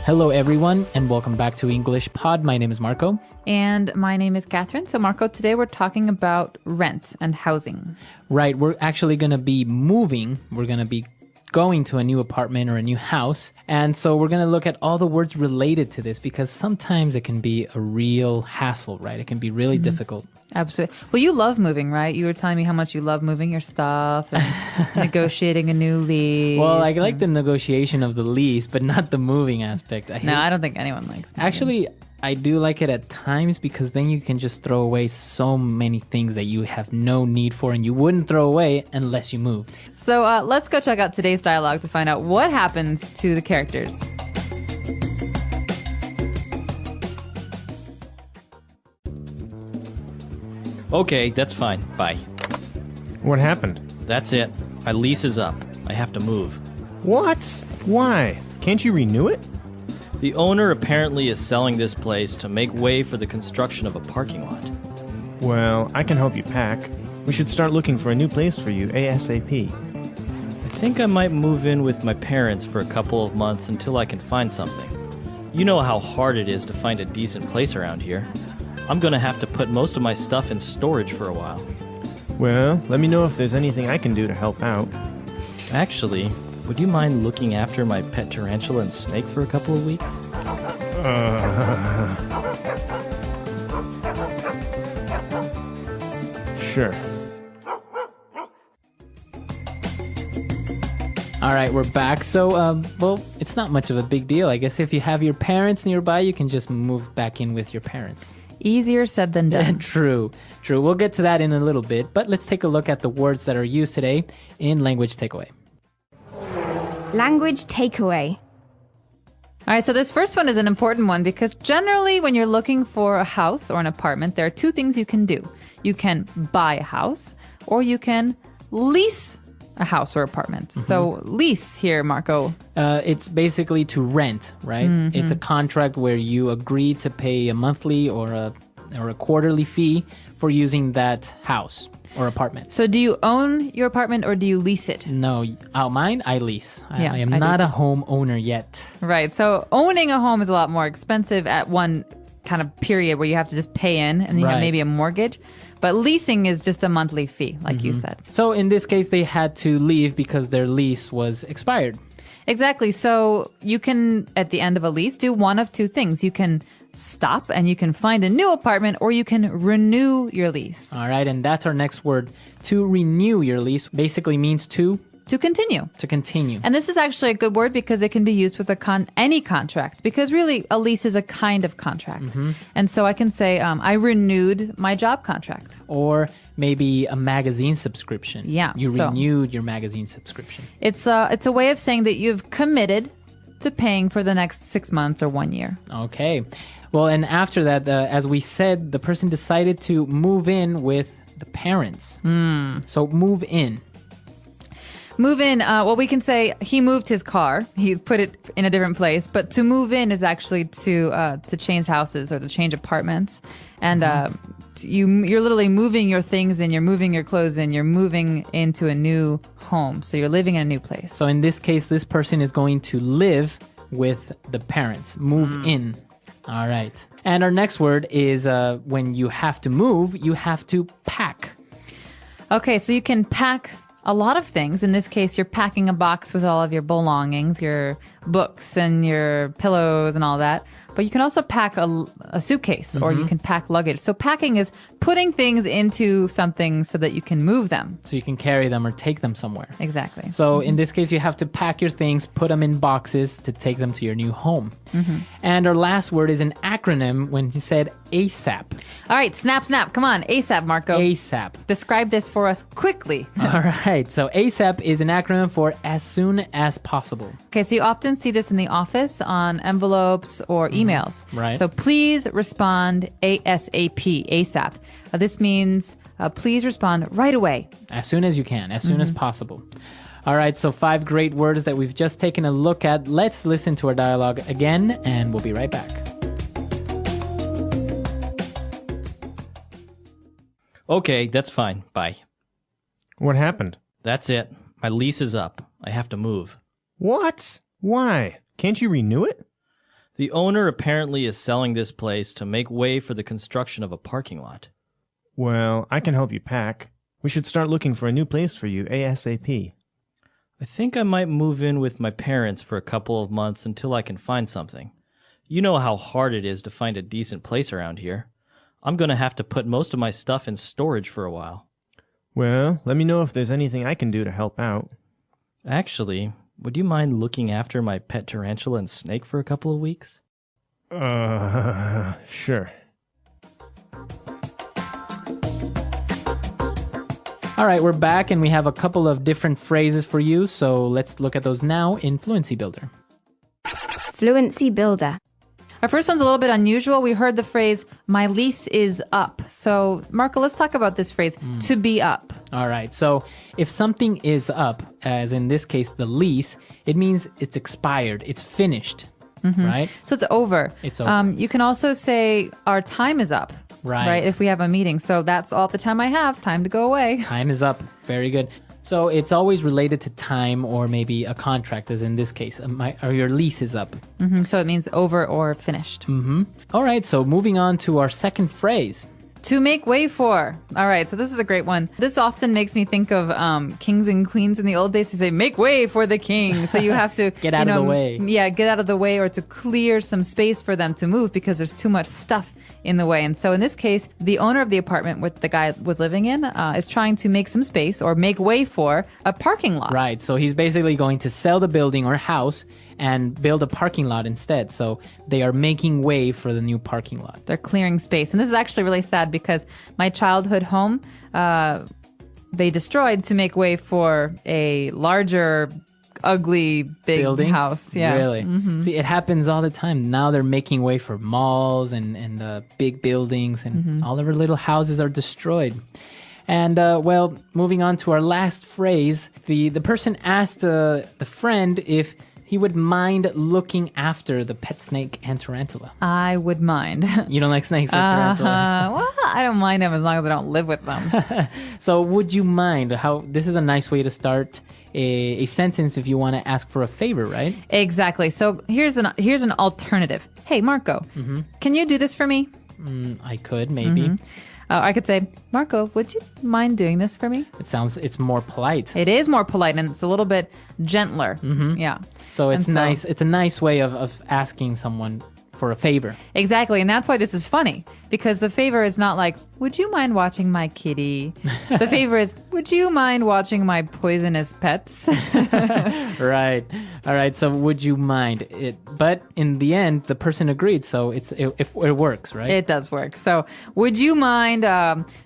Hello, everyone, and welcome back to English Pod. My name is Marco. And my name is Catherine. So, Marco, today we're talking about rent and housing. Right, we're actually going to be moving. We're going to be going to a new apartment or a new house. And so we're going to look at all the words related to this because sometimes it can be a real hassle, right? It can be really difficult. Absolutely. Well, you love moving, right? You were telling me how much you love moving your stuff and negotiating a new lease. Well, I like the negotiation of the lease, but not the moving aspect. I don't think anyone likes moving. Actually, I do like it at times because then you can just throw away so many things that you have no need for and you wouldn't throw away unless you moved. So let's go check out today's dialogue to find out what happens to the characters. Okay, that's fine. Bye. What happened? That's it. My lease is up. I have to move. What? Why? Can't you renew it? The owner apparently is selling this place to make way for the construction of a parking lot. Well, I can help you pack. We should start looking for a new place for you ASAP. I think I might move in with my parents for a couple of months until I can find something. You know how hard it is to find a decent place around here. I'm gonna have to put most of my stuff in storage for a while. Well, let me know if there's anything I can do to help out. Actually, would you mind looking after my pet tarantula and snake for a couple of weeks? Sure. All right, we're back. So, well, it's not much of a big deal. I guess if you have your parents nearby, you can just move back in with your parents. Easier said than done. True. We'll get to that in a little bit, but let's take a look at the words that are used today in Language Takeaway. Language takeaway. All right, so this first one is an important one because generally when you're looking for a house or an apartment, there are two things you can do. You can buy a house or you can lease a house or apartment. So lease here, Marco. It's basically to rent, right? It's a contract where you agree to pay a monthly or a quarterly fee for using that house or apartment. So do you own your apartment or do you lease it? No, mine, I lease. Yeah, I am I do not too. a homeowner yet. Right. So owning a home is a lot more expensive at one kind of period where you have to just pay in and you have Right. maybe a mortgage. But leasing is just a monthly fee, like you said. So in this case, they had to leave because their lease was expired. Exactly. So you can, at the end of a lease, do one of two things. You can stop and you can find a new apartment or you can renew your lease. All right, and that's our next word. To renew your lease basically means to continue. continue. And this is actually a good word because it can be used with any contract because really a lease is a kind of contract. And so I can say, I renewed my job contract. Or maybe a magazine subscription. Yeah, You so- renewed your magazine subscription. It's a way of saying that you've committed to paying for the next 6 months or 1 year. Okay. Well, and after that, as we said, the person decided to move in with the parents. So move in. Move in, well, we can say he moved his car. He put it in a different place. But to move in is actually to change houses or to change apartments. And you're literally moving your things in, you're moving your clothes in, you're moving into a new home. So you're living in a new place. So in this case, this person is going to live with the parents. Move in. All right. And our next word is when you have to move, you have to pack. Okay, so you can pack a lot of things. In this case, you're packing a box with all of your belongings, your books and your pillows and all that. But you can also pack a suitcase or you can pack luggage. So packing is putting things into something so that you can move them. So you can carry them or take them somewhere. Exactly. So in this case, you have to pack your things, put them in boxes to take them to your new home. And our last word is an acronym when you said ASAP. All right, snap. Come on, ASAP, Marco. ASAP. Describe this for us quickly. All right. So ASAP is an acronym for as soon as possible. Okay, so you often see this in the office on envelopes or emails. Right. So please respond ASAP, ASAP. This means please respond right away. As soon as you can, as soon as possible. All right, so 5 great words that we've just taken a look at. Let's listen to our dialogue again, and we'll be right back. Okay, that's fine. Bye. What happened? That's it. My lease is up. I have to move. What? Why? Can't you renew it? The owner apparently is selling this place to make way for the construction of a parking lot. Well, I can help you pack. We should start looking for a new place for you ASAP. I think I might move in with my parents for a couple of months until I can find something. You know how hard it is to find a decent place around here. I'm going to have to put most of my stuff in storage for a while. Well, let me know if there's anything I can do to help out. Actually, would you mind looking after my pet tarantula and snake for a couple of weeks? Sure. All right, we're back and we have a couple of different phrases for you. So let's look at those now in Fluency Builder. Fluency Builder. Our first one's a little bit unusual. We heard the phrase, my lease is up. So, Marco, let's talk about this phrase, to be up. All right, so if something is up, as in this case, the lease, it means it's expired, it's finished, right? So it's over. It's over. You can also say, our time is up. Right. If we have a meeting. So that's all the time I have. Time to go away. Time is up. Very good. So it's always related to time or maybe a contract, as in this case, or your lease is up. So it means over or finished. All right, so moving on to our second phrase. To make way for. All right, so this is a great one. This often makes me think of kings and queens in the old days. They say, make way for the king. So you have to Get out of the way. Yeah, get out of the way or to clear some space for them to move because there's too much stuff in the way. And so in this case, the owner of the apartment where the guy was living in is trying to make some space or make way for a parking lot. Right, so he's basically going to sell the building or house and build a parking lot instead. So they are making way for the new parking lot. They're clearing space. And this is actually really sad because my childhood home, they destroyed to make way for a larger, ugly, big Building? house. Yeah. Really? See, it happens all the time. Now they're making way for malls and big buildings, and all of our little houses are destroyed. And, well, moving on to our last phrase, the person asked the friend if he would mind looking after the pet snake and tarantula. I would mind. You don't like snakes or tarantulas? Well, I don't mind them as long as I don't live with them. So would you mind? This is a nice way to start a sentence if you want to ask for a favor, right? Exactly. So here's an alternative. Hey, Marco, can you do this for me? I could, maybe. I could say, Marco, would you mind doing this for me? It's more polite. It is more polite and it's a little bit gentler. Yeah. So it's And nice. It's a nice way of asking someone for a favor. Exactly. And that's why this is funny because the favor is not like, would you mind watching my kitty? The favor is, would you mind watching my poisonous pets? Right. All right. So would you mind it? But in the end, the person agreed. So it works, right? It does work. So would you mind,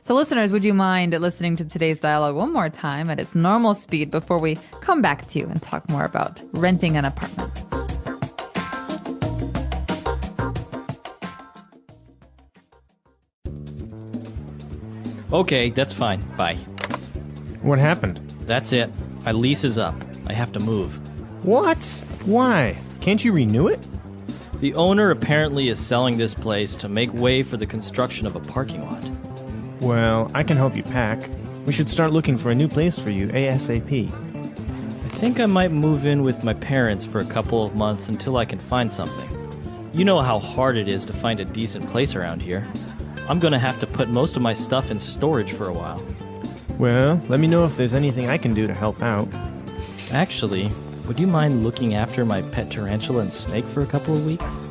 so listeners, would you mind listening to today's dialogue one more time at its normal speed before we come back to you and talk more about renting an apartment? Okay, that's fine. Bye. What happened? That's it. My lease is up. I have to move. What? Why? Can't you renew it? The owner apparently is selling this place to make way for the construction of a parking lot. Well, I can help you pack. We should start looking for a new place for you ASAP. I think I might move in with my parents for a couple of months until I can find something. You know how hard it is to find a decent place around here. I'm going to have to put most of my stuff in storage for a while. Well, let me know if there's anything I can do to help out. Actually, would you mind looking after my pet tarantula and snake for a couple of weeks?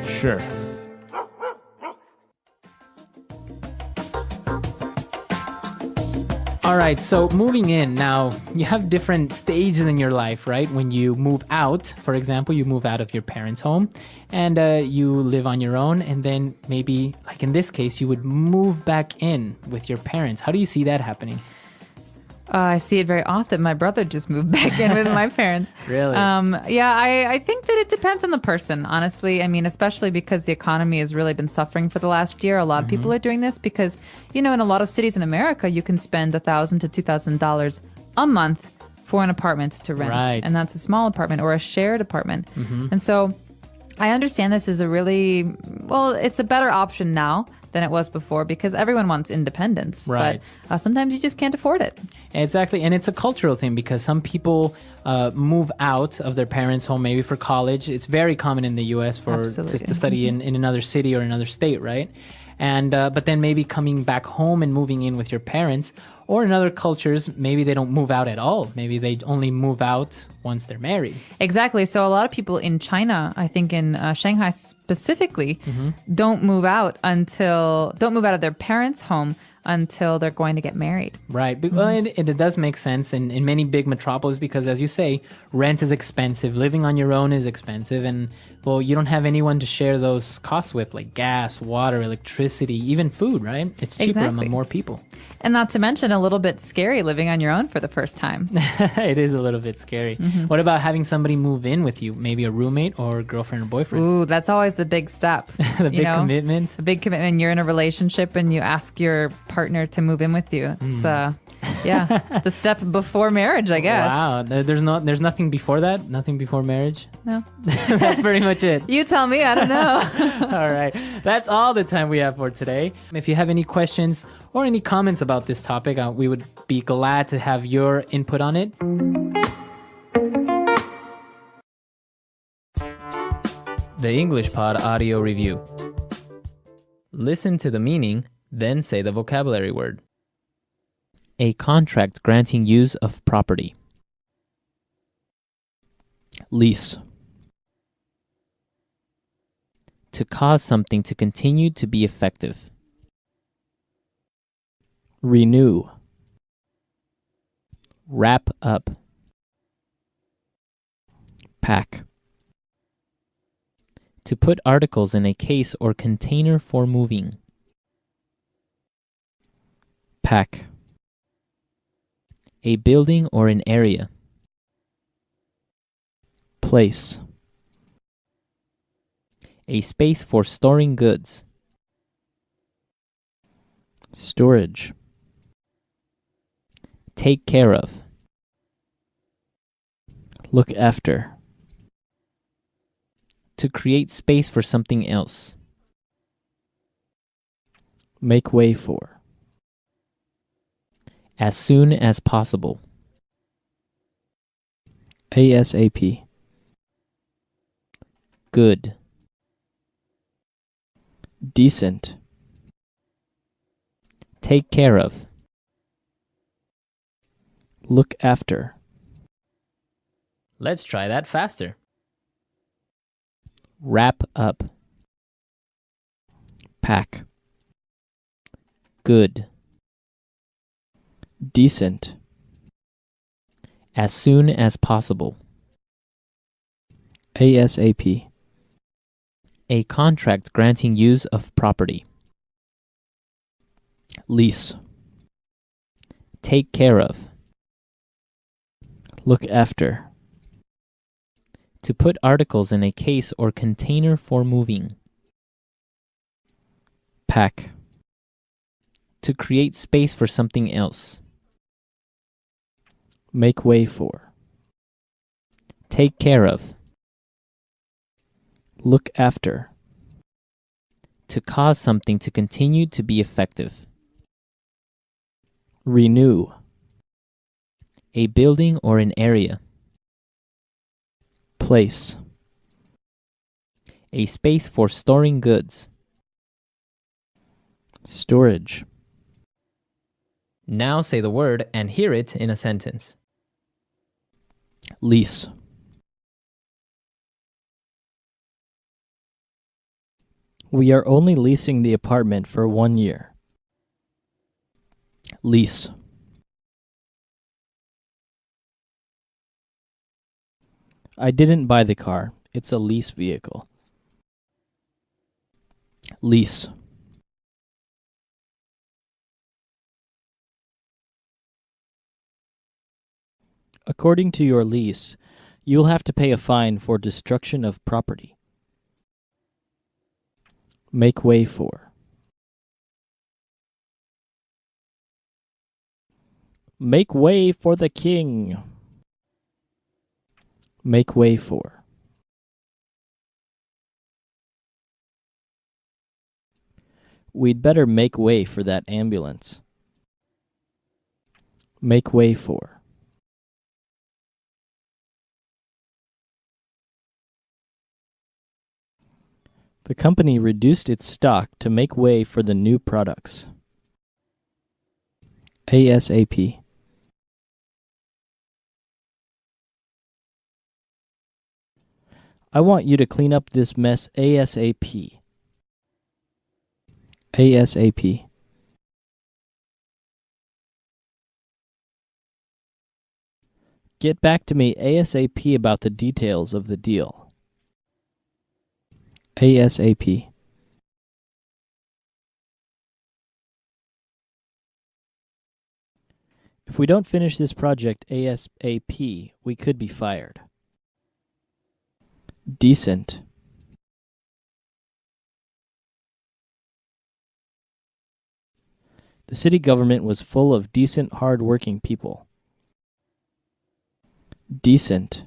Sure. All right, so moving in now, you have different stages in your life, right? When you move out, for example, you move out of your parents' home and you live on your own. And then maybe, like in this case, you would move back in with your parents. How do you see that happening? I see it very often. My brother just moved back in with my parents. Really? Yeah, I think that it depends on the person, honestly. I mean, especially because the economy has really been suffering for the last year. A lot of people are doing this because, you know, in a lot of cities in America, you can spend $1,000 to $2,000 a month for an apartment to rent. Right. And that's a small apartment or a shared apartment. And so I understand this is it's a better option now than it was before because everyone wants independence. Right. But sometimes you just can't afford it. Exactly. And it's a cultural thing because some people move out of their parents' home maybe for college. It's very common in the U.S. for Absolutely. to study in another city or another state, right? And but then maybe coming back home and moving in with your parents. Or in other cultures, maybe they don't move out at all. Maybe they only move out once they're married. Exactly. So a lot of people in China, I think in Shanghai specifically, don't move out of their parents' home until they're going to get married. Right. Well, it does make sense in many big metropolis because, as you say, rent is expensive. Living on your own is expensive. And, well, you don't have anyone to share those costs with, like gas, water, electricity, even food, right? It's cheaper Exactly. among more people. And not to mention a little bit scary living on your own for the first time. It is a little bit scary. What about having somebody move in with you? Maybe a roommate or girlfriend or boyfriend? Ooh, that's always the big step. The big commitment. A big commitment. You're in a relationship and you ask your partner to move in with you. It's the step before marriage, I guess. Wow. There's nothing before that? Nothing before marriage? No. That's pretty much it. You tell me, I don't know. All right. That's all the time we have for today. If you have any questions or any comments about this topic, we would be glad to have your input on it. The English Pod Audio Review. Listen to the meaning, then say the vocabulary word. A contract granting use of property. Lease. To cause something to continue to be effective. Renew. Wrap up. Pack. To put articles in a case or container for moving. Pack. A building or an area. Place. A space for storing goods. Storage. Take care of. Look after. To create space for something else. Make way for. As soon as possible. ASAP. Good. Decent. Take care of. Look after. Let's try that faster. Wrap up. Pack. Good. Decent. As soon as possible. ASAP. A contract granting use of property. Lease. Take care of. Look after. To put articles in a case or container for moving. Pack. To create space for something else. Make way for. Take care of. Look after. To cause something to continue to be effective. Renew. A building or an area. Place. A space for storing goods. Storage. Now say the word and hear it in a sentence. Lease. We are only leasing the apartment for 1 year. Lease. I didn't buy the car. It's a lease vehicle. Lease. According to your lease, you'll have to pay a fine for destruction of property. Make way for. Make way for the king. Make way for. We'd better make way for that ambulance. Make way for. The company reduced its stock to make way for the new products. ASAP. I want you to clean up this mess ASAP. ASAP. Get back to me ASAP about the details of the deal. ASAP. If we don't finish this project ASAP, we could be fired. Decent. The city government was full of decent, hard-working people. Decent.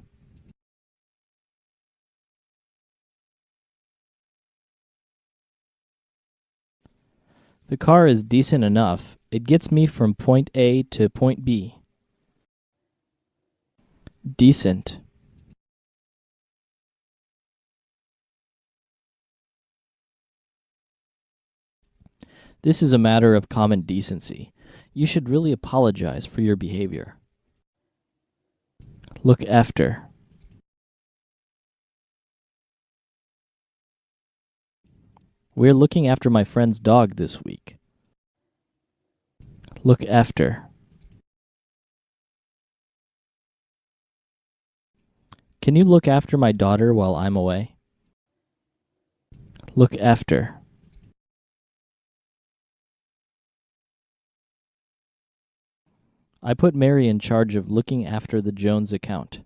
The car is decent enough. It gets me from point A to point B. Decent. This is a matter of common decency. You should really apologize for your behavior. Look after. We're looking after my friend's dog this week. Look after. Can you look after my daughter while I'm away? Look after. I put Mary in charge of looking after the Jones account.